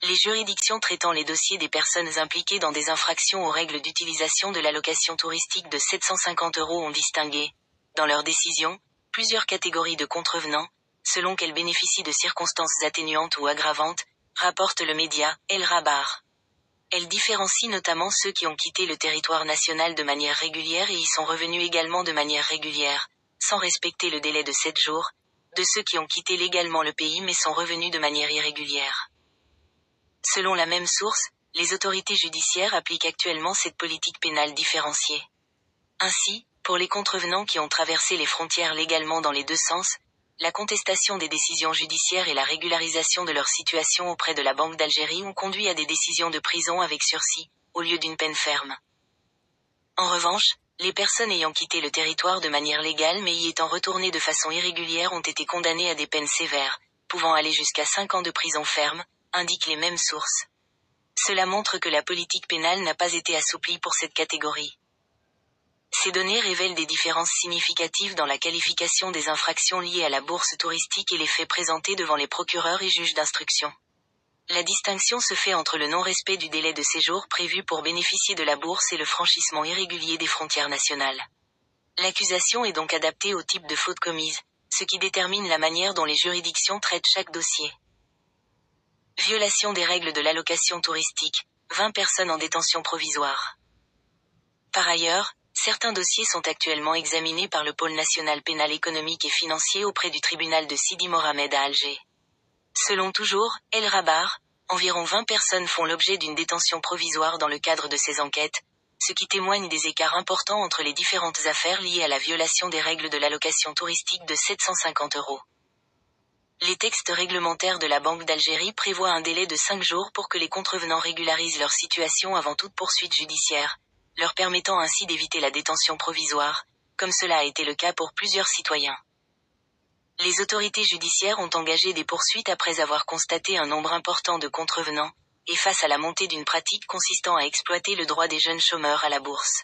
Les juridictions traitant les dossiers des personnes impliquées dans des infractions aux règles d'utilisation de l'allocation touristique de 750 € ont distingué, dans leurs décisions, plusieurs catégories de contrevenants, selon qu'elles bénéficient de circonstances atténuantes ou aggravantes, rapporte le média El Rabar. Elle différencie notamment ceux qui ont quitté le territoire national de manière régulière et y sont revenus également de manière régulière, sans respecter le délai de 7 jours, de ceux qui ont quitté légalement le pays mais sont revenus de manière irrégulière. Selon la même source, les autorités judiciaires appliquent actuellement cette politique pénale différenciée. Ainsi, pour les contrevenants qui ont traversé les frontières légalement dans les deux sens, la contestation des décisions judiciaires et la régularisation de leur situation auprès de la Banque d'Algérie ont conduit à des décisions de prison avec sursis, au lieu d'une peine ferme. En revanche, les personnes ayant quitté le territoire de manière légale mais y étant retournées de façon irrégulière ont été condamnées à des peines sévères, pouvant aller jusqu'à 5 ans de prison ferme, indiquent les mêmes sources. Cela montre que la politique pénale n'a pas été assouplie pour cette catégorie. Ces données révèlent des différences significatives dans la qualification des infractions liées à la bourse touristique et les faits présentés devant les procureurs et juges d'instruction. La distinction se fait entre le non-respect du délai de séjour prévu pour bénéficier de la bourse et le franchissement irrégulier des frontières nationales. L'accusation est donc adaptée au type de faute commise, ce qui détermine la manière dont les juridictions traitent chaque dossier. Violation des règles de l'allocation touristique, 20 personnes en détention provisoire. Par ailleurs, certains dossiers sont actuellement examinés par le pôle national pénal économique et financier auprès du tribunal de Sidi Mohamed à Alger. Selon toujours, El Rabar, environ 20 personnes font l'objet d'une détention provisoire dans le cadre de ces enquêtes, ce qui témoigne des écarts importants entre les différentes affaires liées à la violation des règles de l'allocation touristique de 750 €. Les textes réglementaires de la Banque d'Algérie prévoient un délai de 5 jours pour que les contrevenants régularisent leur situation avant toute poursuite judiciaire, leur permettant ainsi d'éviter la détention provisoire, comme cela a été le cas pour plusieurs citoyens. Les autorités judiciaires ont engagé des poursuites après avoir constaté un nombre important de contrevenants, et face à la montée d'une pratique consistant à exploiter le droit des jeunes chômeurs à la bourse.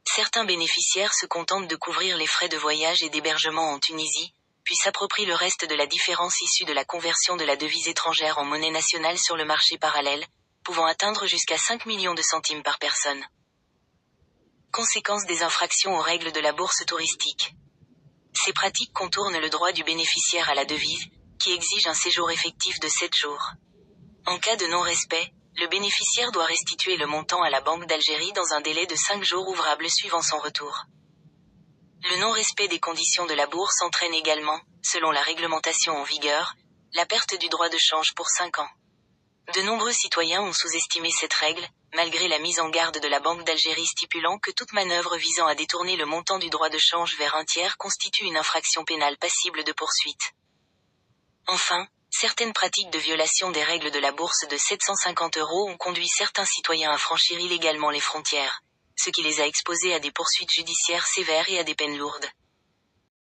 Certains bénéficiaires se contentent de couvrir les frais de voyage et d'hébergement en Tunisie, puis s'approprient le reste de la différence issue de la conversion de la devise étrangère en monnaie nationale sur le marché parallèle, pouvant atteindre jusqu'à 5 millions de centimes par personne. Conséquences des infractions aux règles de la bourse touristique. Ces pratiques contournent le droit du bénéficiaire à la devise, qui exige un séjour effectif de 7 jours. En cas de non-respect, le bénéficiaire doit restituer le montant à la Banque d'Algérie dans un délai de 5 jours ouvrables suivant son retour. Le non-respect des conditions de la bourse entraîne également, selon la réglementation en vigueur, la perte du droit de change pour 5 ans. De nombreux citoyens ont sous-estimé cette règle, malgré la mise en garde de la Banque d'Algérie stipulant que toute manœuvre visant à détourner le montant du droit de change vers un tiers constitue une infraction pénale passible de poursuite. Enfin, certaines pratiques de violation des règles de la bourse de 750 € ont conduit certains citoyens à franchir illégalement les frontières, ce qui les a exposés à des poursuites judiciaires sévères et à des peines lourdes.